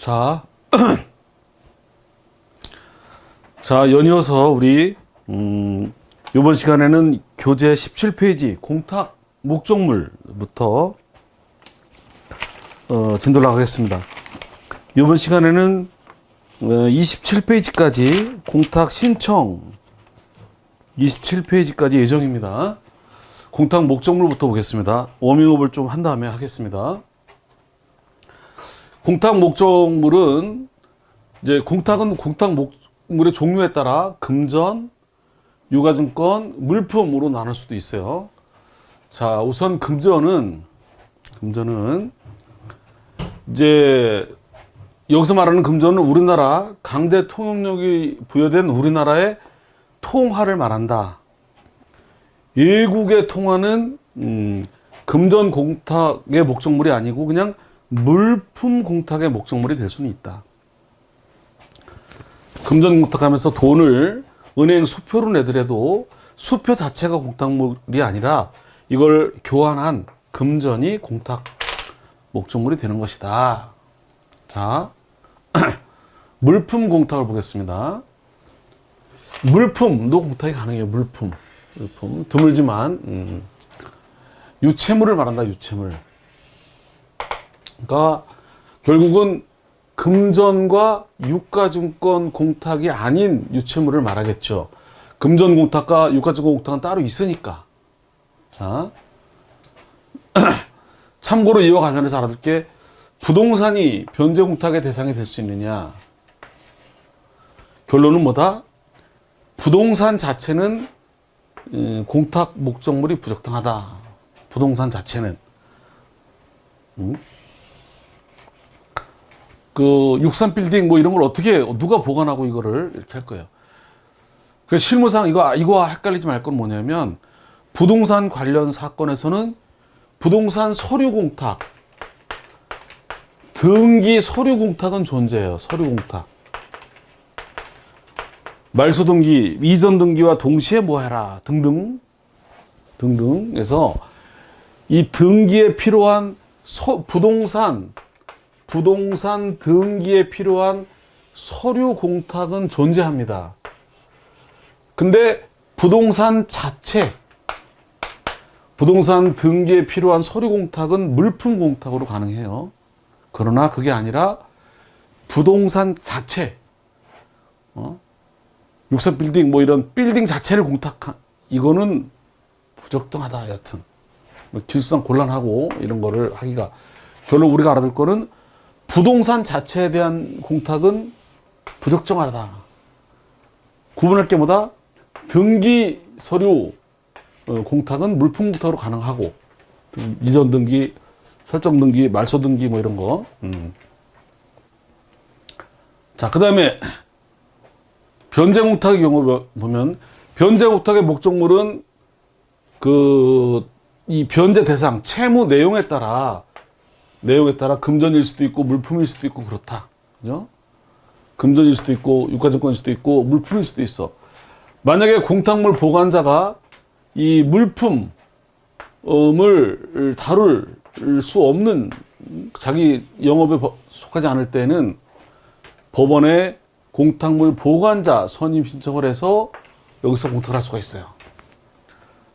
자, 자, 연이어서 우리 이번 시간에는 교재 17페이지 공탁 목적물부터 진도를 하겠습니다. 이번 시간에는 27페이지까지 공탁 신청 27페이지까지 예정입니다. 공탁 목적물부터 보겠습니다. 워밍업을 좀 한 다음에 하겠습니다. 공탁 목적물은 이제 공탁은 공탁 목적물의 종류에 따라 금전, 유가증권, 물품으로 나눌 수도 있어요. 자, 우선 금전은 이제 여기서 말하는 금전은 우리나라 강제 통용력이 부여된 우리나라의 통화를 말한다. 외국의 통화는 금전 공탁의 목적물이 아니고 그냥 물품 공탁의 목적물이 될 수는 있다. 금전 공탁하면서 돈을 은행 수표로 내더라도 수표 자체가 공탁물이 아니라 이걸 교환한 금전이 공탁 목적물이 되는 것이다. 자, 물품 공탁을 보겠습니다. 물품도 공탁이 가능해요. 물품 드물지만 유채물을 말한다. 유채물. 그러니까 결국은 금전과 유가증권 공탁이 아닌 유채물을 말하겠죠. 금전 공탁과 유가증권 공탁은 따로 있으니까. 자, 참고로 이와 관련해서 알아둘 게 부동산이 변제 공탁의 대상이 될 수 있느냐. 결론은 뭐다? 부동산 자체는 공탁 목적물이 부적당하다. 부동산 자체는. 그 63빌딩 뭐 이런 걸 어떻게 누가 보관하고 이거를 이렇게 할 거예요. 그 실무상 이거와 헷갈리지 말 건 뭐냐면 부동산 관련 사건에서는 부동산 서류 공탁, 등기 서류 공탁은 존재해요. 서류 공탁. 말소 등기, 이전 등기와 동시에 뭐 해라 등등 해서 이 등기에 필요한 부동산 등기에 필요한 서류 공탁은 존재합니다. 근데 부동산 등기에 필요한 서류 공탁은 물품 공탁으로 가능해요. 그러나 그게 아니라 부동산 자체, 63빌딩 뭐 이런 빌딩 자체를 공탁한 이거는 부적당하다. 여튼 기술상 곤란하고 이런 거를 하기가 결론 우리가 알아둘 거는 부동산 자체에 대한 공탁은 부적정하다. 구분할 게 뭐다? 등기 서류 공탁은 물품 공탁으로 가능하고 이전 등기, 설정 등기, 말소 등기 뭐 이런 거. 자, 그 다음에 변제 공탁의 경우 보면 변제 공탁의 목적물은 이 변제 대상, 채무 내용에 따라 금전일 수도 있고 물품일 수도 있고 그렇다. 그죠? 금전일 수도 있고 유가증권일 수도 있고 물품일 수도 있어. 만약에 공탁물 보관자가 이 물품을 다룰 수 없는 자기 영업에 속하지 않을 때는 법원에 공탁물 보관자 선임 신청을 해서 여기서 공탁을 할 수가 있어요.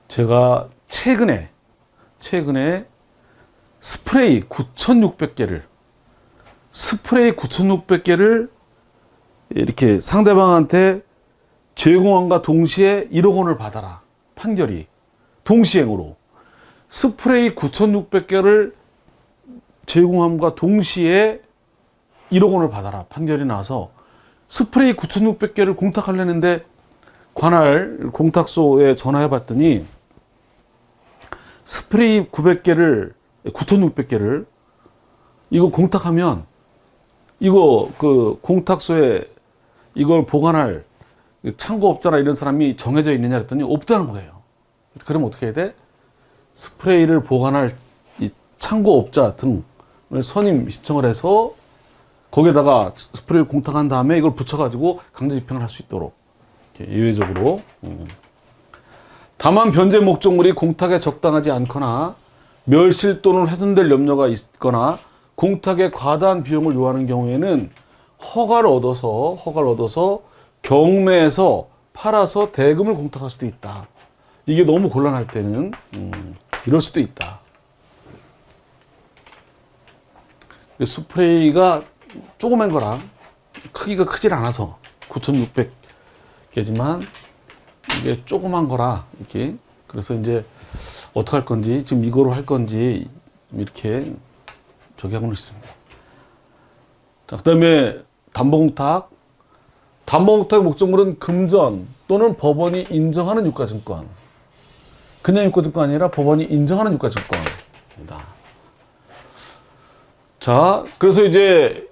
제가 최근에 스프레이 9,600개를 이렇게 상대방한테 제공함과 동시에 1억 원을 받아라. 판결이 동시행으로 스프레이 9,600개를 제공함과 동시에 1억 원을 받아라. 판결이 나서 스프레이 9,600개를 공탁하려는데 관할 공탁소에 전화해 봤더니 스프레이 9,600개를 이거 공탁하면 이거 그 공탁소에 이걸 보관할 창고업자나 이런 사람이 정해져 있느냐 그랬더니 없다는 거예요. 그러면 어떻게 해야 돼? 스프레이를 보관할 이 창고업자 등을 선임 신청을 해서 거기에다가 스프레이를 공탁한 다음에 이걸 붙여가지고 강제 집행을 할 수 있도록 이렇게 예외적으로. 다만 변제 목적물이 공탁에 적당하지 않거나 멸실 또는 훼손될 염려가 있거나 공탁에 과다한 비용을 요하는 경우에는 허가를 얻어서 경매에서 팔아서 대금을 공탁할 수도 있다. 이게 너무 곤란할 때는 이럴 수도 있다. 스프레이가 조그만 거라 크기가 크질 않아서 9,600개지만 이게 조그만 거라 이렇게 그래서 이제 어떻게 할 건지 지금 이거로 할 건지 이렇게 저기 하고는 있습니다. 자, 그다음에 담보공탁의 목적물은 금전 또는 법원이 인정하는 유가증권. 그냥 유가증권 아니라 법원이 인정하는 유가증권입니다. 자, 그래서 이제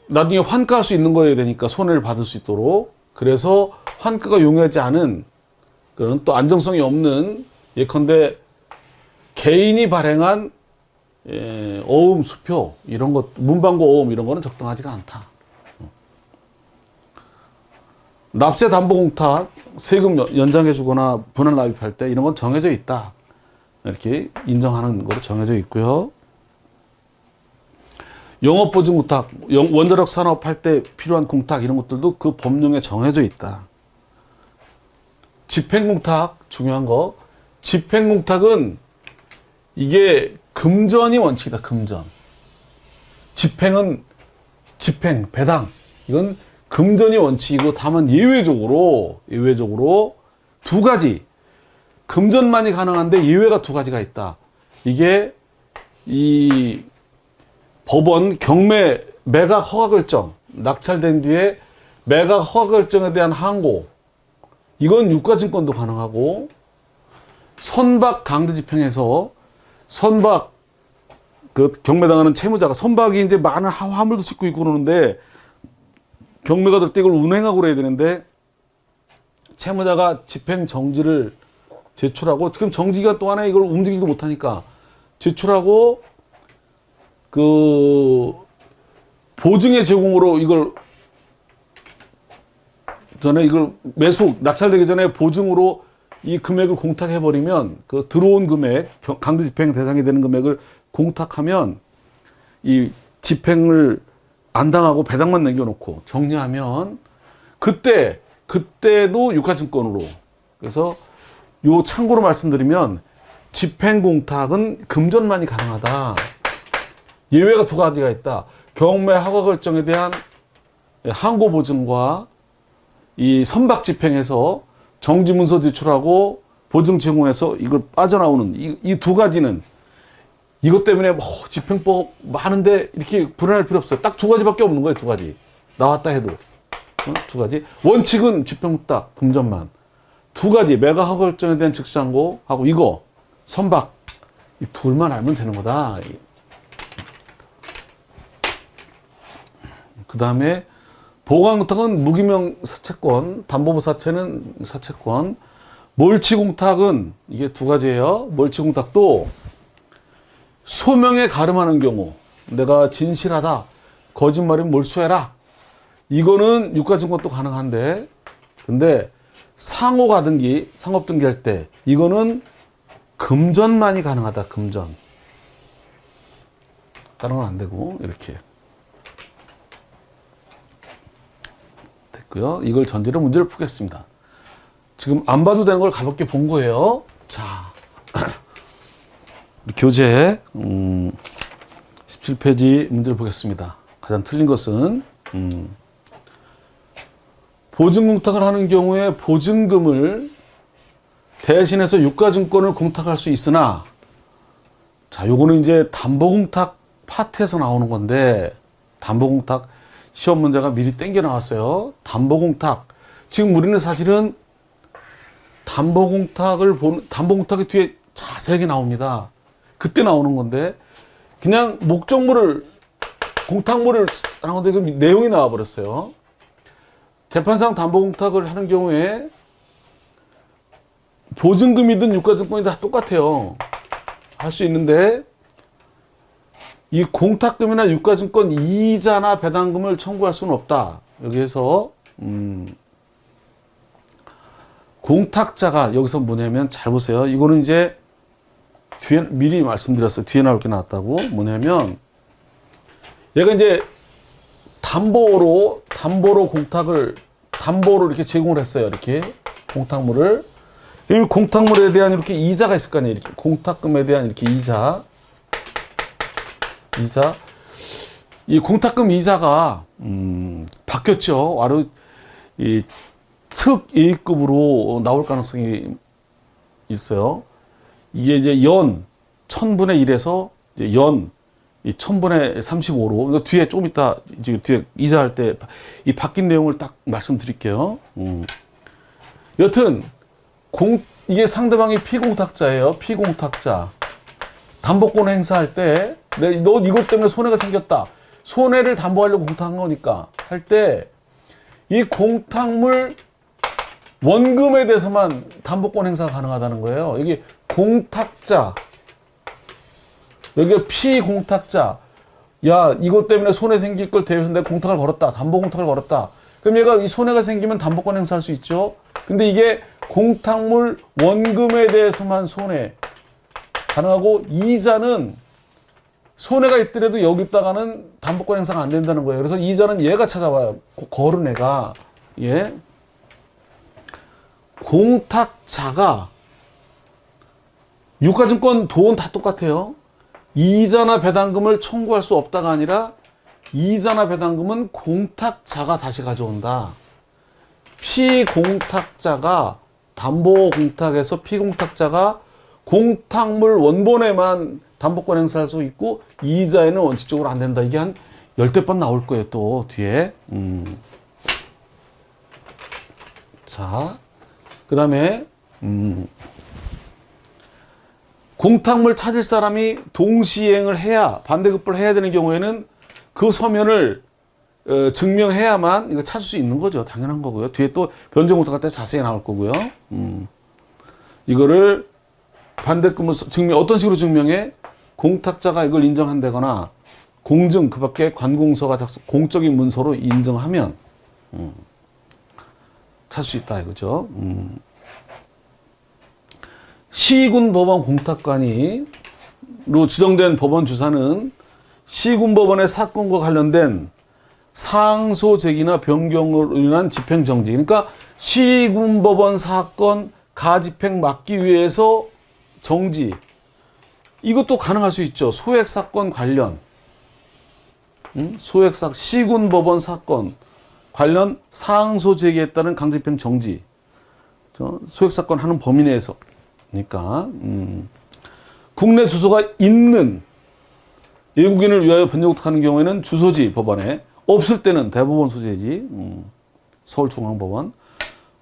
나중에 환가할 수 있는 거여야 되니까 손해를 받을 수 있도록 그래서 환가가 용이하지 않은 그런 또 안정성이 없는 예컨대 개인이 발행한 어음, 수표 이런 것, 문방구 어음 이런 거는 적당하지가 않다. 납세 담보공탁 세금 연장해주거나 분할 납입할 때 이런 건 정해져 있다. 이렇게 인정하는 거로 정해져 있고요. 영업보증공탁, 원자력 산업할 때 필요한 공탁 이런 것들도 그 법령에 정해져 있다. 집행공탁 중요한 거. 집행공탁은 이게 금전이 원칙이다. 금전. 집행은 집행, 배당. 이건 금전이 원칙이고 다만 예외적으로 두 가지. 금전만이 가능한데 예외가 두 가지가 있다. 이게 이 법원 경매 매각 허가 결정 낙찰된 뒤에 매각 허가 결정에 대한 항고 이건 유가증권도 가능하고 선박 강제집행에서 선박 그 경매당하는 채무자가 선박이 이제 많은 화물도 싣고 있고 그러는데 경매가 될 때 이걸 운행하고 그래야 되는데 채무자가 집행 정지를 제출하고 지금 정지기간 동안에 이걸 움직이지도 못하니까 제출하고 그 보증의 제공으로 이걸 매수 낙찰되기 전에 보증으로 이 금액을 공탁해 버리면 그 들어온 금액 강제 집행 대상이 되는 금액을 공탁하면 이 집행을 안 당하고 배당만 남겨놓고 정리하면 그때도 유가증권으로 그래서 요 참고로 말씀드리면 집행공탁은 금전만이 가능하다. 예외가 두 가지가 있다. 경매 허가 결정에 대한 항고 보증과 이 선박 집행에서 정지 문서 제출하고 보증 제공해서 이걸 빠져나오는 이 두 가지는 이것 때문에 집행법 많은데 이렇게 불안할 필요 없어요. 딱 두 가지밖에 없는 거예요. 두 가지. 나왔다 해도. 두 가지. 원칙은 집행공탁, 금전만. 두 가지. 매각 허가 결정에 대한 즉시항고 하고 이거 선박. 이 둘만 알면 되는 거다. 그 다음에 보관공탁은 무기명 사채권, 담보부 사채는 사채권, 몰치공탁은 이게 두 가지예요. 몰치공탁도 소명에 가름하는 경우 내가 진실하다, 거짓말이면 몰수해라. 이거는 유가증권도 가능한데 근데 상호가등기, 상업등기할 때 이거는 금전만이 가능하다. 금전. 다른 건 안 되고 이렇게. 이걸 전제로 문제를 푸겠습니다. 지금 안 봐도 되는 걸 가볍게 본 거예요. 자, 교재 17페이지 문제를 보겠습니다. 가장 틀린 것은 보증공탁을 하는 경우에 보증금을 대신해서 유가증권을 공탁할 수 있으나 자, 요거는 이제 담보공탁 파트에서 나오는 건데 담보공탁 시험 문제가 미리 땡겨 나왔어요. 담보공탁. 지금 우리는 사실은 담보공탁이 뒤에 자세하게 나옵니다. 그때 나오는 건데, 그냥 목적물을, 공탁물을 하는데 그 내용이 나와버렸어요. 재판상 담보공탁을 하는 경우에 보증금이든 유가증권이 다 똑같아요. 할 수 있는데, 이 공탁금이나 유가증권 이자나 배당금을 청구할 수는 없다. 여기에서 공탁자가 여기서 뭐냐면 잘 보세요. 이거는 이제 뒤에 미리 말씀드렸어요. 뒤에 나올 게 나왔다고. 뭐냐면 얘가 이제 담보로 담보로 이렇게 제공을 했어요. 이렇게 공탁물을. 이 공탁물에 대한 이렇게 이자가 있을 거 아니에요. 이렇게 공탁금에 대한 이렇게 이자. 이 공탁금 이자가 바뀌었죠. 바로 이 특이익급으로 나올 가능성이 있어요. 이게 이제 연 1000분의 1에서 연 1000분의 35로. 그러니까 뒤에 조금 이따 지금 뒤에 이자할 때 이 바뀐 내용을 딱 말씀드릴게요. 여튼 이게 상대방이 피공탁자예요. 피공탁자. 담보권 행사할 때 너 이것 때문에 손해가 생겼다. 손해를 담보하려고 공탁한 거니까 할 때 이 공탁물 원금에 대해서만 담보권 행사가 가능하다는 거예요. 여기 공탁자, 여기가 피공탁자. 야, 이것 때문에 손해 생길 걸 대비해서 내가 공탁을 걸었다. 담보 공탁을 걸었다. 그럼 얘가 이 손해가 생기면 담보권 행사할 수 있죠. 근데 이게 공탁물 원금에 대해서만 손해 가능하고, 이자는 손해가 있더라도 여기다가는 담보권 행사가 안 된다는 거예요. 그래서 이자는 얘가 찾아와요. 거른 애가. 예. 공탁자가 유가증권 돈 다 똑같아요. 이자나 배당금을 청구할 수 없다가 아니라 이자나 배당금은 공탁자가 다시 가져온다. 피공탁자가 담보공탁에서 피공탁자가 공탁물 원본에만 담보권 행사할 수 있고 이자에는 원칙적으로 안 된다. 이게 한 10대 번 나올 거예요. 또 뒤에. 자, 그 다음에 공탁물 찾을 사람이 동시행을 해야, 반대급부를 해야 되는 경우에는 그 서면을 증명해야만 이거 찾을 수 있는 거죠. 당연한 거고요. 뒤에 또 변제공탁할 때 자세히 나올 거고요. 이거를 반대급부 증명, 어떤 식으로 증명해? 공탁자가 이걸 인정한다거나 공증, 그 밖에 관공서가 공적인 문서로 인정하면 찾을 수 있다 이거죠. 시군법원 공탁관이로 지정된 법원 주사는 시군법원의 사건과 관련된 상소 제기나 변경으로 인한 집행정지. 그러니까 시군법원 사건 가집행 막기 위해서 정지. 이것도 가능할 수 있죠. 소액사건 관련. 시군법원 사건 관련 상소 제기에 따른 강제집행 정지. 소액사건 하는 범위 내에서. 그러니까 국내 주소가 있는 외국인을 위하여 변제공탁하는 경우에는 주소지 법원에, 없을 때는 대법원 소재지, 서울중앙법원.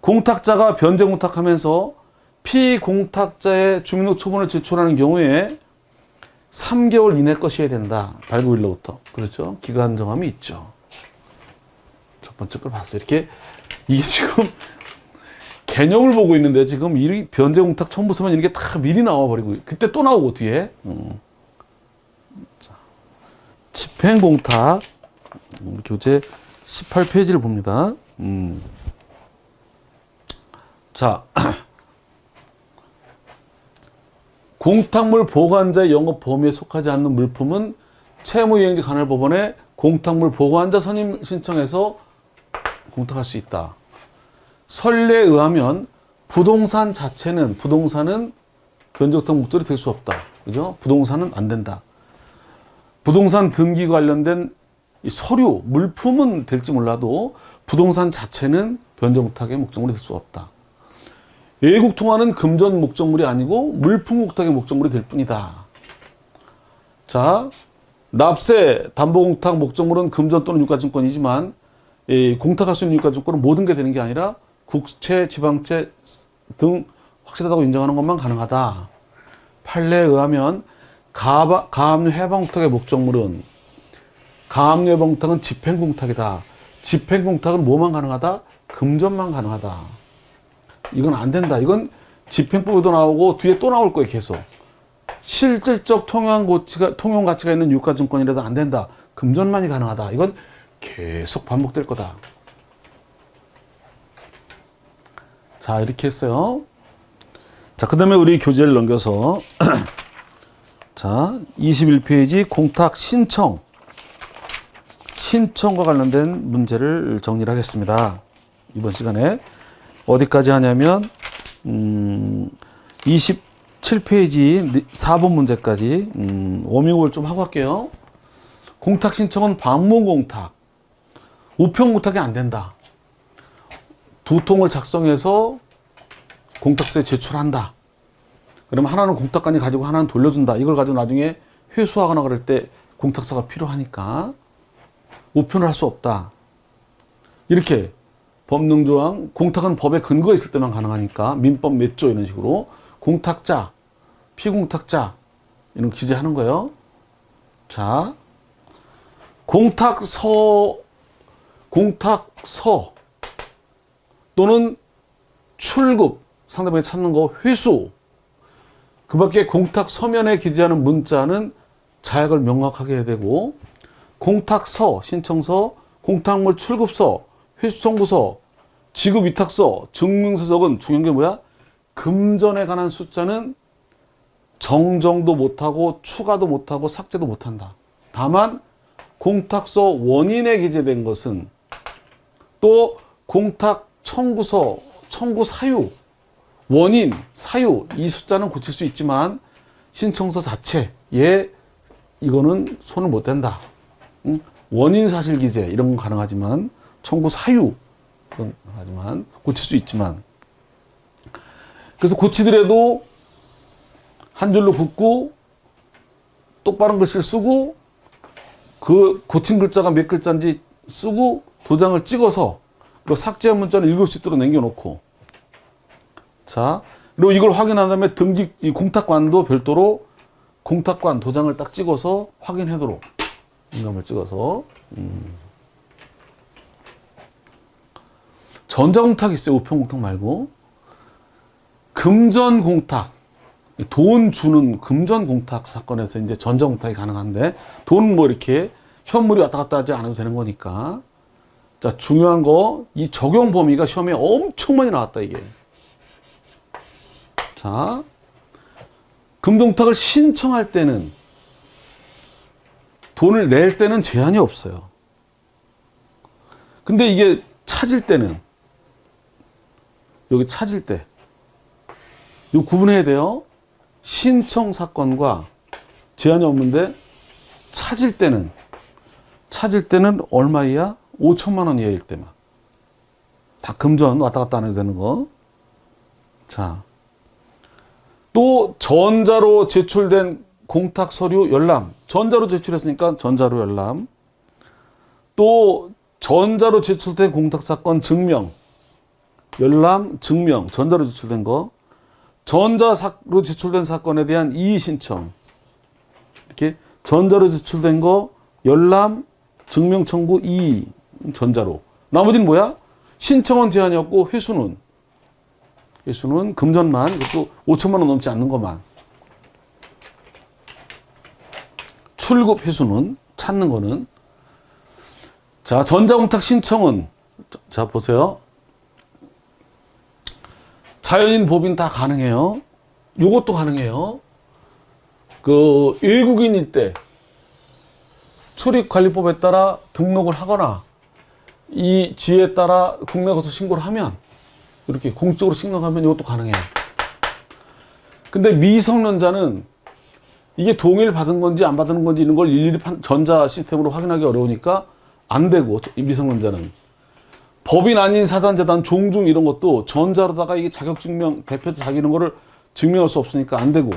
공탁자가 변제공탁하면서 피공탁자의 주민등록 초본을 제출하는 경우에 3개월 이내 것이어야 된다. 발부일로부터. 그렇죠? 기간 정함이 있죠. 첫 번째 걸 봤어요. 이렇게 이게 지금 개념을 보고 있는데 지금 이 변제공탁 첨부서면 이게 다 미리 나와버리고 그때 또 나오고 뒤에. 자, 집행공탁 교재 18페이지를 봅니다. 자, 공탁물 보관자의 영업 범위에 속하지 않는 물품은 채무이행지 관할법원에 공탁물 보관자 선임 신청해서 공탁할 수 있다. 선례에 의하면 부동산은 변제공탁 목적이 될 수 없다. 그죠? 부동산은 안 된다. 부동산 등기 관련된 이 서류, 물품은 될지 몰라도 부동산 자체는 변제공탁의 목적물이 될 수 없다. 외국통화는 금전 목적물이 아니고 물품 공탁의 목적물이 될 뿐이다. 자, 납세, 담보공탁 목적물은 금전 또는 유가증권이지만 공탁할 수 있는 유가증권은 모든 게 되는 게 아니라 국채, 지방채 등 확실하다고 인정하는 것만 가능하다. 판례에 의하면 가압류 해방공탁의 목적물은 가압류 해방공탁은 집행공탁이다. 집행공탁은 뭐만 가능하다? 금전만 가능하다. 이건 안 된다. 이건 집행법에도 나오고 뒤에 또 나올 거예요. 계속. 실질적 통용 가치가 있는 유가증권이라도 안 된다. 금전만이 가능하다. 이건 계속 반복될 거다. 자, 이렇게 했어요. 자, 그 다음에 우리 교재를 넘겨서 자, 21페이지 공탁 신청. 신청과 관련된 문제를 정리를 하겠습니다. 이번 시간에 어디까지 하냐면 27페이지 4번 문제까지 워밍업을 좀 하고 할게요. 공탁 신청은 방문 공탁, 우편 공탁이 안 된다. 두 통을 작성해서 공탁서에 제출한다. 그러면 하나는 공탁관이 가지고 하나는 돌려준다. 이걸 가지고 나중에 회수하거나 그럴 때 공탁서가 필요하니까 우편을 할 수 없다. 이렇게 법령조항, 공탁은 법에 근거가 있을 때만 가능하니까 민법 몇 조 이런 식으로 공탁자, 피공탁자 이런 거 기재하는 거예요. 자, 공탁서 또는 출급, 상대방이 찾는 거 회수, 그 밖에 공탁 서면에 기재하는 문자는 자약을 명확하게 해야 되고, 공탁서, 신청서, 공탁물 출급서, 회수청구서, 지급위탁서, 증명서적은 중요한 게 뭐야? 금전에 관한 숫자는 정정도 못하고 추가도 못하고 삭제도 못한다. 다만 공탁서 원인에 기재된 것은 또 공탁 청구서, 청구 사유, 원인, 사유 이 숫자는 고칠 수 있지만 신청서 자체에 이거는 손을 못 댄다. 원인 사실 기재 이런 건 가능하지만 청구 사유 그건 하지만 고칠 수 있지만 그래서 고치더라도 한 줄로 긋고 똑바른 글씨를 쓰고 그 고친 글자가 몇 글자인지 쓰고 도장을 찍어서 그리고 삭제한 문자를 읽을 수 있도록 남겨놓고 자 그리고 이걸 확인한 다음에 등기 이 공탁관도 별도로 공탁관 도장을 딱 찍어서 확인하도록 인감을 찍어서 전자공탁 있어요. 우편공탁 말고 금전공탁 돈 주는 금전공탁 사건에서 이제 전자공탁이 가능한데 돈 뭐 이렇게 현물이 왔다 갔다 하지 않아도 되는 거니까 자 중요한 거 이 적용 범위가 시험에 엄청 많이 나왔다 이게 자 금전공탁을 신청할 때는 돈을 낼 때는 제한이 없어요. 근데 이게 찾을 때는 여기 찾을 때 이거 구분해야 돼요. 신청 사건과 제한이 없는데 찾을 때는 얼마 이하? 5천만 원 이하일 때만 다 금전 왔다 갔다 안 해도 되는 거. 자, 또 전자로 제출된 공탁 서류 열람, 전자로 제출했으니까 전자로 열람. 또 전자로 제출된 공탁 사건 증명, 열람, 증명, 전자로 제출된 거. 전자로 제출된 사건에 대한 이의 신청. 이렇게 전자로 제출된 거 열람, 증명 청구, 이의 전자로. 나머지는 뭐야? 신청은 제한이 없고 회수는 금전만, 이것도 5천만 원 넘지 않는 것만. 출급 회수는 찾는 거는 자 전자공탁 신청은 자 보세요. 자연인 법인 다 가능해요. 요것도 가능해요. 그 외국인일 때 출입관리법에 따라 등록을 하거나 이 지에 따라 국내 가서 신고를 하면 이렇게 공식적으로 신고하면 이것도 가능해요. 근데 미성년자는 이게 동의를 받은 건지 안 받은 건지 이런 걸 일일이 전자 시스템으로 확인하기 어려우니까 안 되고 미성년자는 법인 아닌 사단재단 종중 이런 것도 전자로다가 이게 자격증명 대표자 자기 이런 거를 증명할 수 없으니까 안 되고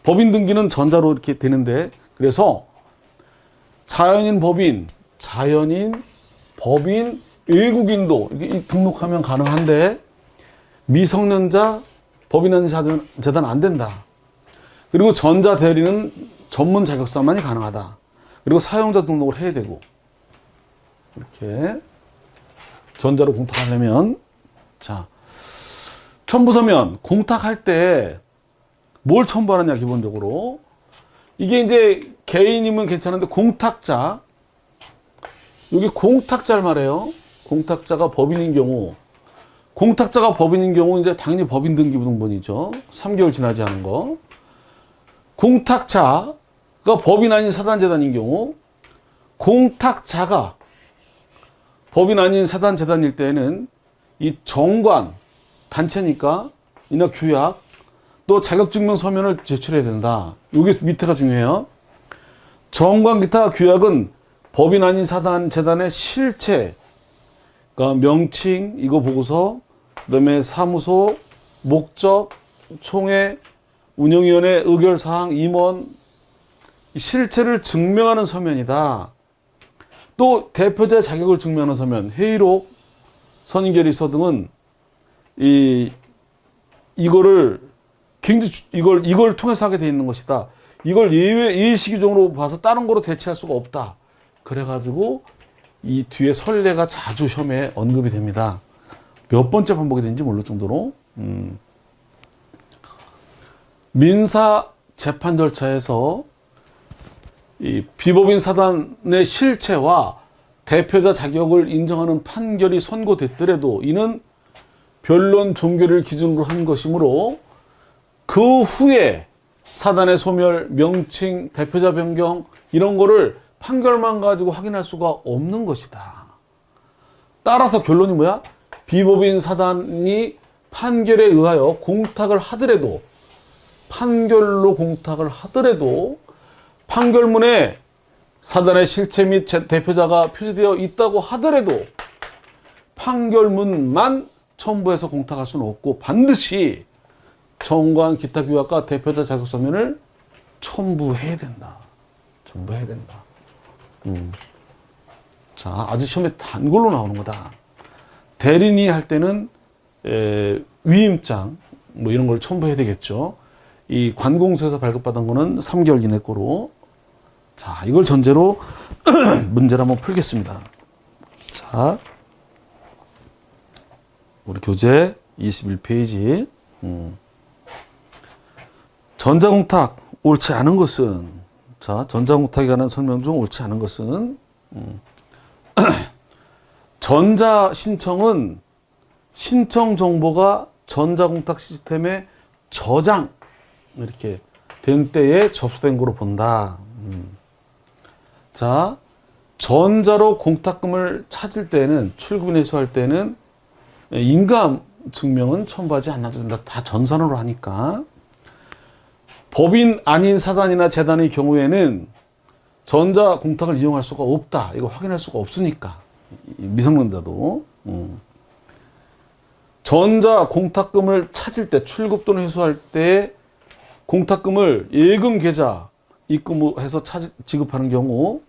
법인 등기는 전자로 이렇게 되는데 그래서 자연인 법인 외국인도 이렇게 등록하면 가능한데 미성년자 법인 아닌 재단 안 된다. 그리고 전자대리는 전문 자격사만이 가능하다. 그리고 사용자 등록을 해야 되고 이렇게 전자로 공탁하려면 자 첨부서면 공탁할 때 뭘 첨부하느냐 기본적으로 이게 이제 개인이면 괜찮은데 공탁자 여기 공탁자를 말해요. 공탁자가 법인인 경우 이제 당연히 법인 등기 부등본이죠. 3개월 지나지 않은 거. 공탁자가 법인 아닌 사단재단인 경우 공탁자가 법인 아닌 사단, 재단일 때에는 이 정관, 단체니까 이나 규약, 또 자격증명 서면을 제출해야 된다. 이게 밑에가 중요해요. 정관 기타 규약은 법인 아닌 사단, 재단의 실체, 그러니까 명칭, 이거 보고서, 그다음에 사무소, 목적, 총회, 운영위원회 의결사항, 임원, 실체를 증명하는 서면이다. 또 대표자의 자격을 증명하는 서면, 회의록, 선임결의서 등은 이거를 굉장히 이걸 통해서 하게 돼 있는 것이다. 이걸 예외시기종으로 봐서 다른 거로 대체할 수가 없다. 그래가지고 이 뒤에 선례가 자주 혐의에 언급이 됩니다. 몇 번째 반복이 되는지 모를 정도로. 민사 재판 절차에서 이 비법인 사단의 실체와 대표자 자격을 인정하는 판결이 선고됐더라도 이는 변론 종결을 기준으로 한 것이므로 그 후에 사단의 소멸, 명칭, 대표자 변경 이런 거를 판결만 가지고 확인할 수가 없는 것이다. 따라서 결론이 뭐야? 비법인 사단이 판결에 의하여 공탁을 하더라도, 판결로 공탁을 하더라도 판결문에 사단의 실체 및 대표자가 표시되어 있다고 하더라도 판결문만 첨부해서 공탁할 수는 없고 반드시 정관 기타 규약과 대표자 자격 서면을 첨부해야 된다. 첨부해야 된다. 자, 아주 시험에 단골로 나오는 거다. 대리인이 할 때는 위임장 뭐 이런 걸 첨부해야 되겠죠. 이 관공서에서 발급받은 거는 3개월 이내 거로. 자, 이걸 전제로 문제를 한번 풀겠습니다. 자, 우리 교재 21페이지. 전자공탁 옳지 않은 것은, 자, 전자공탁에 관한 설명 중 옳지 않은 것은, 전자신청은 신청 정보가 전자공탁 시스템에 저장 이렇게 된 때에 접수된 거로 본다. 자, 전자로 공탁금을 찾을 때는, 출금 회수할 때는 인감 증명은 첨부하지 않아도 된다. 다 전산으로 하니까. 법인 아닌 사단이나 재단의 경우에는 전자 공탁을 이용할 수가 없다. 이거 확인할 수가 없으니까. 미성년자도. 전자 공탁금을 찾을 때, 출급 또는 회수할 때 공탁금을 예금 계좌 입금해서 지급하는 경우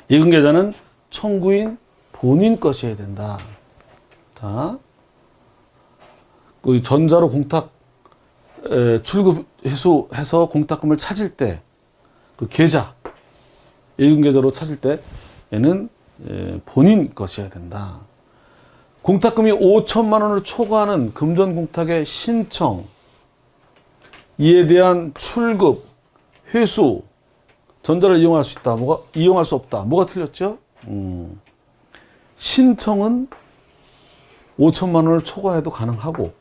예금 계좌는 청구인 본인 것이어야 된다. 자, 그 전자로 공탁 출급 회수해서 공탁금을 찾을 때 그 계좌 예금 계좌로 찾을 때에는 본인 것이어야 된다. 공탁금이 5천만 원을 초과하는 금전 공탁의 신청, 이에 대한 출급, 회수, 전자를 이용할 수 있다. 이용할 수 없다. 뭐가 틀렸죠? 신청은 5천만 원을 초과해도 가능하고,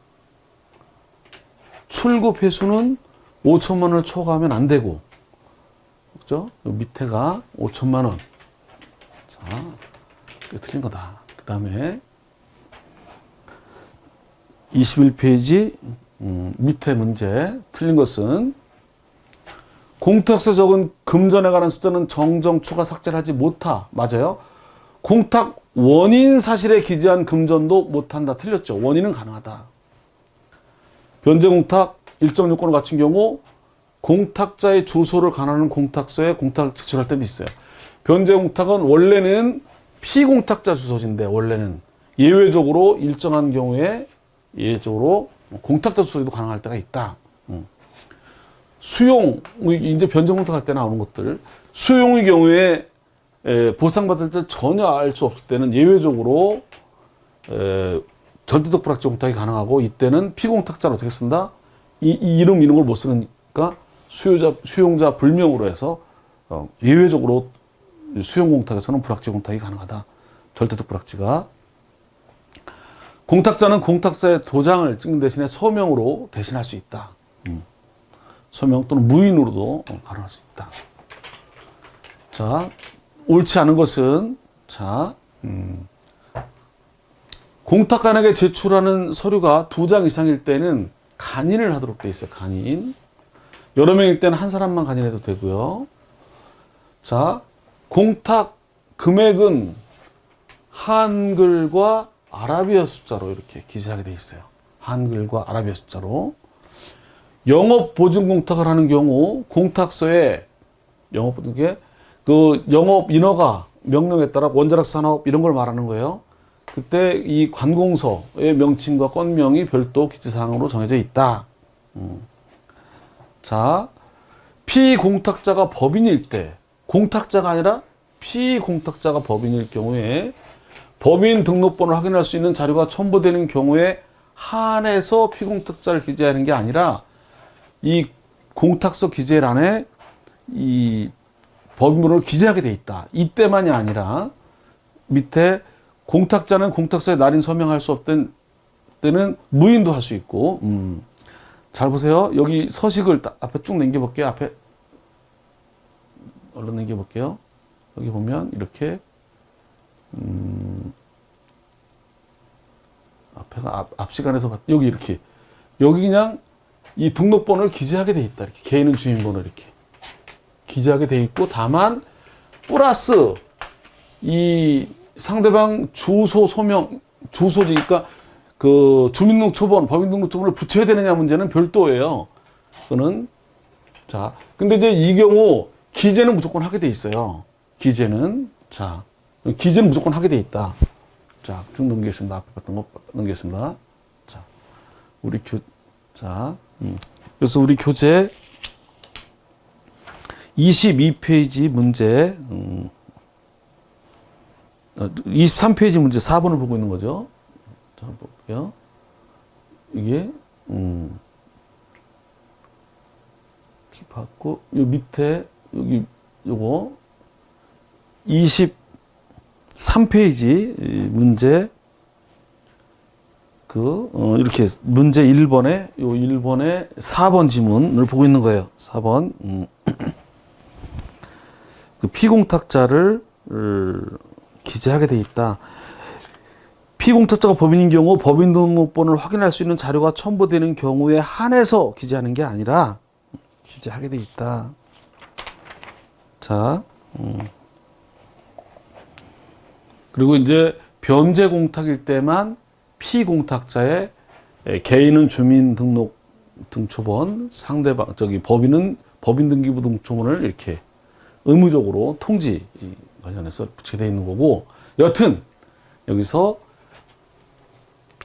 출급 회수는 5천만 원을 초과하면 안 되고, 그죠? 밑에가 5천만 원. 자, 이거 틀린 거다. 그 다음에 21페이지 밑에 문제 틀린 것은 공탁서에 적은 금전에 관한 숫자는 정정 초과 삭제를 하지 못하. 맞아요. 공탁 원인 사실에 기재한 금전도 못한다. 틀렸죠. 원인은 가능하다. 변제 공탁 일정 요건을 갖춘 경우 공탁자의 주소를 관하는 공탁서에 공탁 제출할 때도 있어요. 변제 공탁은 원래는 피공탁자 주소지인데 원래는 예외적으로 일정한 경우에 예외적으로 공탁자 주소지도 가능할 때가 있다. 수용, 이제 변제 공탁할 때 나오는 것들. 수용의 경우에 보상받을 때 전혀 알 수 없을 때는 예외적으로 절대적 불확정 공탁이 가능하고, 이때는 피공탁자를 어떻게 쓴다? 이 이름 이런 걸 못 쓰니까 수용자 불명으로 해서 예외적으로 수용 공탁에서는 불확정 공탁이 가능하다. 절대적 불확지가. 공탁자는 공탁사의 도장을 찍는 대신에 서명으로 대신할 수 있다. 서명 또는 무인으로도 가능할 수 있다. 자, 옳지 않은 것은, 자, 공탁관에게 제출하는 서류가 2장 이상일 때는 간인을 하도록 돼 있어요. 간인. 여러 명일 때는 한 사람만 간인해도 되고요. 자, 공탁 금액은 한글과 아라비아 숫자로 이렇게 기재하게 돼 있어요. 한글과 아라비아 숫자로. 영업 보증 공탁을 하는 경우 공탁서에 영업 보증에 그 영업 인허가 명령에 따라 원자력 산업 이런 걸 말하는 거예요. 그때 이 관공서의 명칭과 건명이 별도 기재사항으로 정해져 있다. 자, 피공탁자가 법인일 때, 공탁자가 아니라 피공탁자가 법인일 경우에 법인 등록번호를 확인할 수 있는 자료가 첨부되는 경우에 한해서 피공탁자를 기재하는 게 아니라 이 공탁서 기재란에 이 법인번호를 기재하게 돼 있다. 이때만이 아니라 밑에 공탁자는 공탁서에 날인 서명할 수 없던 때는 무인도 할 수 있고, 잘 보세요. 여기 서식을 앞에 쭉 넘겨볼게요. 앞에 얼른 넘겨볼게요. 여기 보면 이렇게 앞에가 앞 시간에서 여기 이렇게 여기 그냥 이 등록번호를 기재하게 돼 있다. 이렇게 개인은 주민번호 이렇게 기재하게 돼 있고, 다만 플러스 이 상대방 주소 소명 주소지니까 그 주민등록초본 법인등록초본을 붙여야 되느냐 문제는 별도예요. 그거는 자 근데 이제 이 경우 기재는 무조건 하게 돼 있어요. 기재는 기재는 무조건 하게 돼 있다. 자, 쭉 넘기겠습니다. 앞에 봤던 거 넘기겠습니다. 자, 그래서 우리 교재 22페이지 문제, 23페이지 문제 4번을 보고 있는 거죠. 자, 한번 볼게요. 이게, 받고, 요 밑에, 여기, 요거, 23페이지 문제, 이렇게 문제 1번에, 요 1번에 4번 지문을 보고 있는 거예요. 4번. 그 피공탁자를 기재하게 돼 있다. 피공탁자가 법인인 경우 법인 등록번호를 확인할 수 있는 자료가 첨부되는 경우에 한해서 기재하는 게 아니라 기재하게 돼 있다. 자, 그리고 이제 변제 공탁일 때만 피공탁자의 개인은 주민등록 등초본, 상대방 법인은 법인등기부 등초본을 이렇게 의무적으로 통지 관련해서 붙이게 되어 있는 거고, 여튼 여기서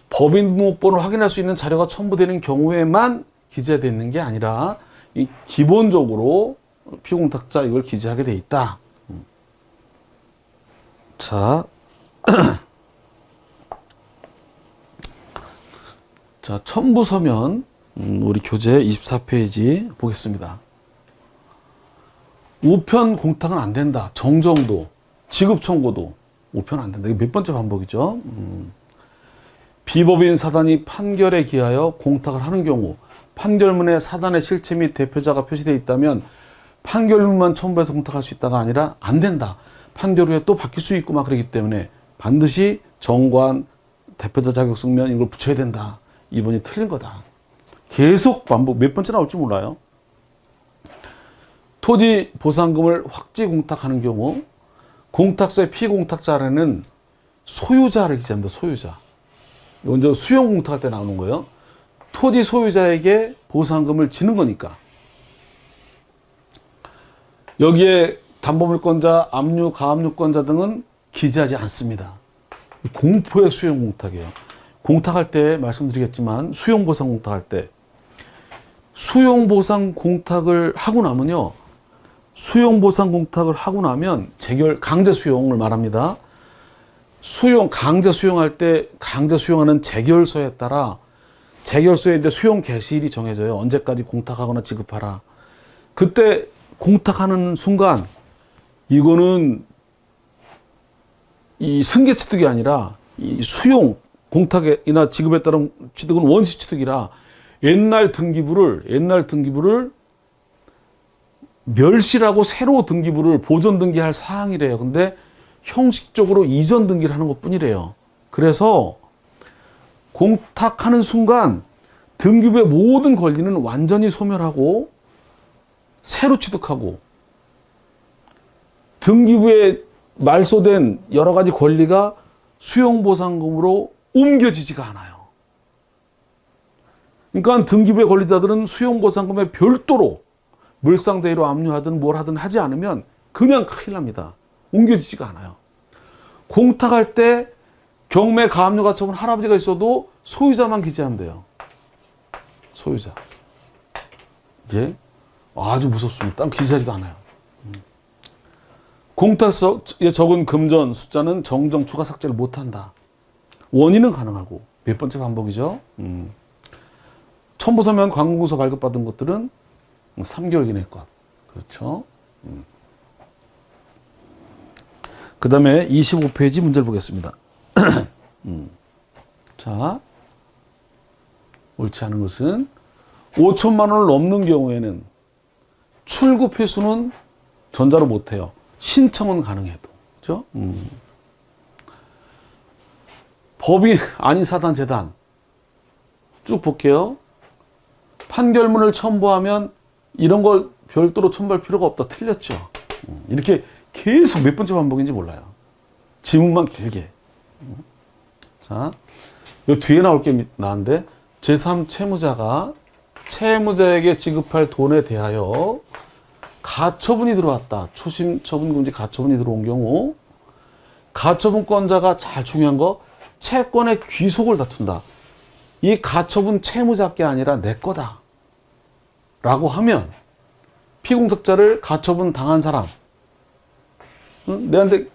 법인 등록번호를 확인할 수 있는 자료가 첨부되는 경우에만 기재되어 있는 게 아니라 이 기본적으로 피공탁자 이걸 기재하게 되어 있다. 자, 자, 첨부 서면 우리 교재 24페이지 보겠습니다. 우편 공탁은 안 된다. 정정도, 지급 청구도 우편 안 된다. 이게 몇 번째 반복이죠? 비법인 사단이 판결에 기하여 공탁을 하는 경우 판결문에 사단의 실체 및 대표자가 표시되어 있다면 판결문만 첨부해서 공탁할 수 있다가 아니라 안 된다. 판결 후에 또 바뀔 수 있고 막 그러기 때문에 반드시 정관, 대표자 자격증명 이걸 붙여야 된다. 이번이 틀린 거다. 계속 반복, 몇 번째 나올지 몰라요. 토지 보상금을 확지 공탁하는 경우 공탁서의 피공탁자라는 소유자를 기재합니다. 소유자. 이건 이제 수용 공탁할 때 나오는 거예요. 토지 소유자에게 보상금을 지는 거니까. 여기에 담보물권자, 압류, 가압류권자 등은 기재하지 않습니다. 공포의 수용 공탁이에요. 공탁할 때 말씀드리겠지만 수용 보상 공탁할 때 수용 보상 공탁을 하고 나면요. 수용 보상 공탁을 하고 나면 강제 수용을 말합니다. 강제 수용할 때 강제 수용하는 재결서에 따라 재결서에 이제 수용 개시일이 정해져요. 언제까지 공탁하거나 지급하라. 그때 공탁하는 순간 이거는 이 승계 취득이 아니라 이 수용 공탁이나 지급에 따른 취득은 원시 취득이라 옛날 등기부를 멸실하고 새로 등기부를 보존 등기할 사항이래요. 근데 형식적으로 이전 등기를 하는 것뿐이래요. 그래서 공탁하는 순간 등기부의 모든 권리는 완전히 소멸하고 새로 취득하고 등기부에 말소된 여러 가지 권리가 수용보상금으로 옮겨지지가 않아요. 그러니까 등기부의 권리자들은 수용보상금에 별도로 물상대위로 압류하든 뭘 하든 하지 않으면 그냥 큰일 납니다. 옮겨지지가 않아요. 공탁할 때 경매 가압류 가처분 할아버지가 있어도 소유자만 기재하면 돼요. 소유자. 이제 아주 무섭습니다. 딴 기재하지도 않아요. 공탁서에 적은 금전 숫자는 정정 추가 삭제를 못한다. 원인은 가능하고 몇 번째 반복이죠. 첨부서면 관공서 발급받은 것들은 3개월 이내 것. 그렇죠. 그 다음에 25페이지 문제를 보겠습니다. 자, 옳지 않은 것은 5천만 원을 넘는 경우에는 출급 회수는 전자로 못해요. 신청은 가능해도. 그렇죠? 법인 아닌 사단 재단 쭉 볼게요. 판결문을 첨부하면 이런 걸 별도로 첨부할 필요가 없다. 틀렸죠. 이렇게 계속 몇 번째 반복인지 몰라요. 지문만 길게. 자, 요 뒤에 나올 게 나은데 제3채무자가 채무자에게 지급할 돈에 대하여 가처분이 들어왔다. 초심 처분금지 가처분이 들어온 경우 가처분권자가 잘 중요한 거 채권의 귀속을 다툰다. 이 가처분 채무자께 아니라 내 거다 라고 하면 피공탁자를 가처분 당한 사람, 내한테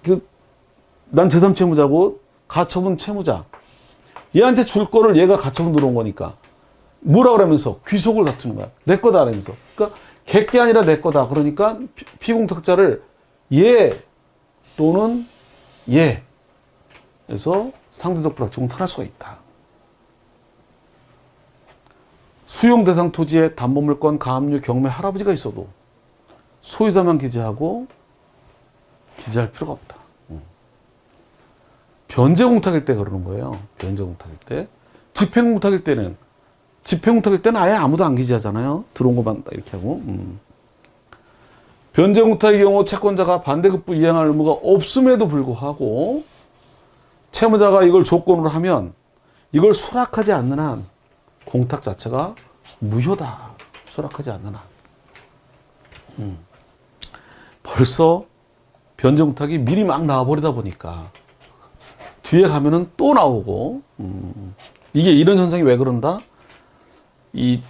난 제3채무자고 가처분 채무자, 얘한테 줄 거를 얘가 가처분 들어온 거니까 뭐라 그러면서 귀속을 다투는 거야. 내 거다 라면서. 그러니까 객게 아니라 내 거다. 그러니까 피공탁자를 얘 또는 얘에서 상대적 불확정을 탈할 수가 있다. 수용 대상 토지에 담보물권 가압류 경매 할아버지가 있어도 소유자만 기재하고 기재할 필요가 없다. 변제공탁일 때 그러는 거예요. 변제공탁일 때. 집행공탁일 때는 아예 아무도 안 기재하잖아요. 들어온 것만 이렇게 하고. 변제공탁의 경우 채권자가 반대급부 이행할 의무가 없음에도 불구하고 채무자가 이걸 조건으로 하면 이걸 수락하지 않는 한 공탁 자체가 무효다. 수락하지 않는 한. 벌써 변제공탁이 미리 막 나와버리다 보니까 뒤에 가면은 또 나오고, 이게 이런 현상이 왜 그런다?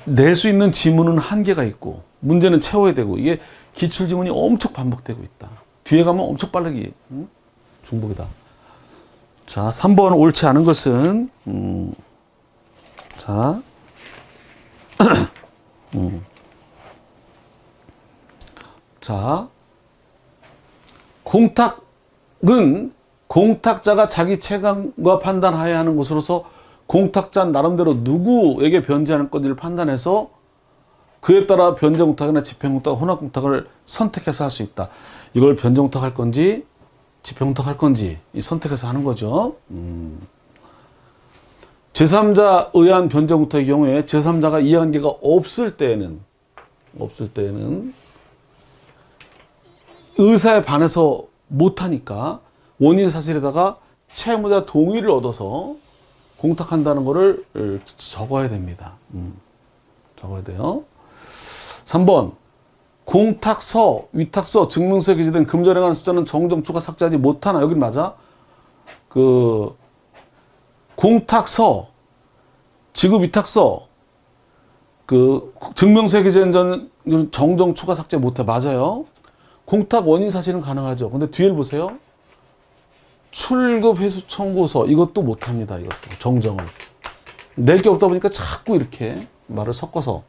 낼 수 있는 지문은 한계가 있고, 문제는 채워야 되고, 이게 기출지문이 엄청 반복되고 있다. 뒤에 가면 엄청 빠르게, 중복이다. 자, 3번 옳지 않은 것은, 자, 자, 공탁은 공탁자가 자기 체감과 판단하여 하는 것으로서 공탁자 나름대로 누구에게 변제하는 건지를 판단해서 그에 따라 변제공탁이나 집행공탁, 혼합공탁을 선택해서 할 수 있다. 이걸 변제공탁할 건지 집행공탁할 건지 선택해서 하는 거죠. 제3자 의한 변제공탁의 경우에 제3자가 이해관계가 없을 때에는 의사에 반해서 못하니까 원인 사실에다가 채무자 동의를 얻어서 공탁한다는 것을 적어야 됩니다. 적어야 돼요. 3번 공탁서, 위탁서, 증명서에 기재된 금전에 관한 숫자는 정정 추가 삭제하지 못하나. 여긴 맞아. 공탁서, 지급 위탁서, 증명서에 기재된 정정 추가 삭제 못해. 맞아요. 공탁 원인 사실은 가능하죠. 근데 뒤를 보세요. 출급 회수 청구서 이것도 못합니다. 이것도 정정을 낼 게 없다 보니까 자꾸 이렇게 말을 섞어서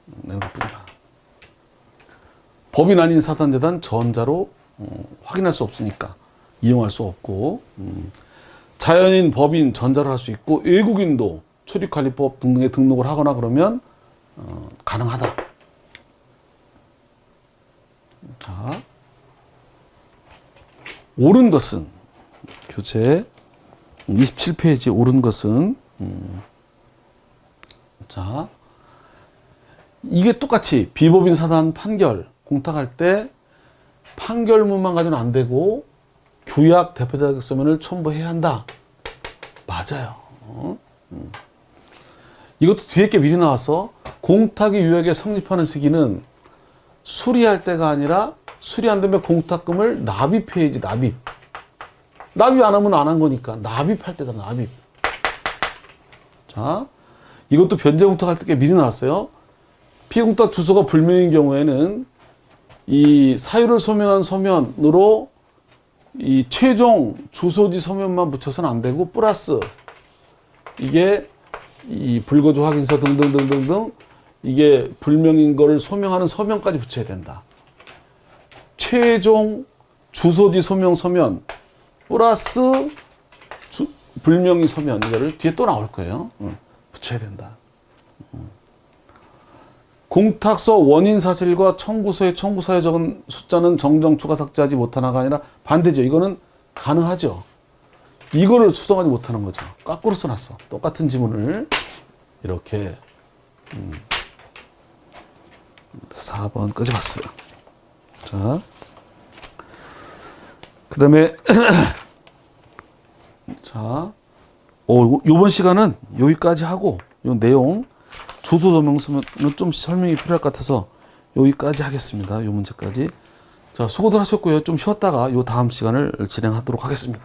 내는 것뿐이다. 법인 아닌 사단재단 전자로 확인할 수 없으니까 이용할 수 없고, 자연인 법인 전자로 할 수 있고, 외국인도 출입관리법 등등에 등록을 하거나 그러면 가능하다. 자, 옳은 것은 교재 27페이지 옳은 것은 자 이게 똑같이 비법인 사단 판결 공탁할 때 판결문만 가지고는 안 되고 규약 대표 자격서면을 첨부해야 한다. 맞아요. 이것도 뒤에 게 미리 나와서 공탁이 유효하게 성립하는 시기는 수리할 때가 아니라 수리 안 되면 공탁금을 납입해야지. 납입 안 하면 안 한 거니까 납입할 때다. 납입. 자 이것도 변제 공탁할 때 게 미리 나왔어요. 피공탁 주소가 불명인 경우에는 이 사유를 소명한 서면으로 이 최종 주소지 서면만 붙여서는 안 되고 플러스 이게 이 불거주 확인서 등등등등등 이게 불명인 거를 소명하는 서면까지 붙여야 된다. 최종 주소지 소명 서면 플러스 불명의 서면 이거를 뒤에 또 나올 거예요. 붙여야 된다. 공탁서 원인 사실과 청구서에 청구사에 적은 숫자는 정정 추가 삭제하지 못하나가 아니라 반대죠. 이거는 가능하죠. 이거를 수정하지 못하는 거죠. 거꾸로 써놨어. 똑같은 지문을 이렇게 4번 끄집었어요. 자, 그 다음에 자, 요번 시간은 여기까지 하고 요 내용 주소 조명서는 좀 설명이 필요할 것 같아서 여기까지 하겠습니다. 요 문제까지. 자, 수고들 하셨고요. 좀 쉬었다가 요 다음 시간을 진행하도록 하겠습니다.